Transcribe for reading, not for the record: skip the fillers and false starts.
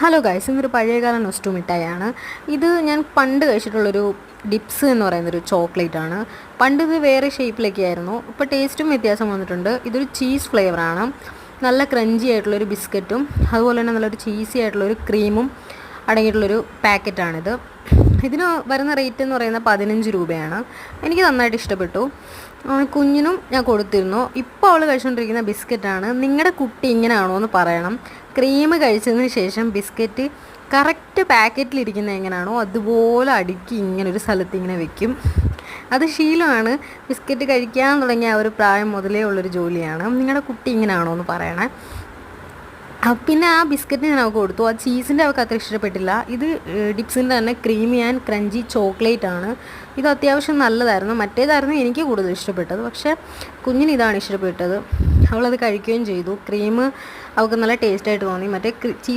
Hello guys, ഇന്നൊരു പഴയകാല നൊസ്റ്റു മിഠായിയാണ്. ഇത് ഞാൻ പണ്ട് കഴിച്ചിട്ടുള്ളൊരു ഡിപ്സ് എന്ന് പറയുന്നൊരു ചോക്ലേറ്റ് ആണ്. പണ്ട് ഇത് വേറെ ഷേപ്പിലൊക്കെ ആയിരുന്നു. ഇപ്പോൾ ടേസ്റ്റും വ്യത്യാസം വന്നിട്ടുണ്ട്. ഇതൊരു ചീസ് ഫ്ലേവറാണ്. നല്ല ക്രഞ്ചി ആയിട്ടുള്ളൊരു ബിസ്ക്കറ്റും അതുപോലെ തന്നെ നല്ലൊരു ചീസി ആയിട്ടുള്ളൊരു ക്രീമും അടങ്ങിയിട്ടുള്ളൊരു പാക്കറ്റാണിത്. ഇതിന് വരുന്ന റേറ്റ് എന്ന് പറയുന്നത് 15 രൂപയാണ്. എനിക്ക് നന്നായിട്ട് ഇഷ്ടപ്പെട്ടു. കുഞ്ഞിനും ഞാൻ കൊടുത്തിരുന്നു. ഇപ്പോൾ അവൾ കഴിച്ചുകൊണ്ടിരിക്കുന്ന ബിസ്ക്കറ്റാണ്. നിങ്ങളുടെ കുട്ടി ഇങ്ങനെയാണോ എന്ന് പറയണം. ക്രീം കഴിച്ചതിന് ശേഷം ബിസ്ക്കറ്റ് കറക്റ്റ് പാക്കറ്റിലിരിക്കുന്ന എങ്ങനെയാണോ അതുപോലെ അടുക്കി ഇങ്ങനെ ഒരു സ്ഥലത്ത് ഇങ്ങനെ വെക്കും. അത് ശീലമാണ്. ബിസ്ക്കറ്റ് കഴിക്കാൻ തുടങ്ങിയ ആ ഒരു പ്രായം മുതലേ ഉള്ളൊരു ജോലിയാണ്. നിങ്ങളുടെ കുട്ടി ഇങ്ങനെയാണോ എന്ന് പറയണേ. പിന്നെ ആ ബിസ്ക്കറ്റ് ഞാൻ അവൾക്ക് കൊടുത്തു. ആ ചീസിൻ്റെ അവൾക്ക് അത്ര ഇഷ്ടപ്പെട്ടില്ല. ഇത് ഡിപ്സിൻ്റെ തന്നെ ക്രീമി ആൻഡ് ക്രഞ്ചി ചോക്ലേറ്റ് ആണ്. ഇത് അത്യാവശ്യം നല്ലതായിരുന്നു. മറ്റേതായിരുന്നു എനിക്ക് കൂടുതൽ ഇഷ്ടപ്പെട്ടത്. പക്ഷേ കുഞ്ഞിന് ഇതാണ് ഇഷ്ടപ്പെട്ടത്. അവളത് കഴിക്കുകയും ചെയ്തു. ക്രീം അവൾക്ക് നല്ല ടേസ്റ്റായിട്ട് തോന്നി. മറ്റേ ചീസ്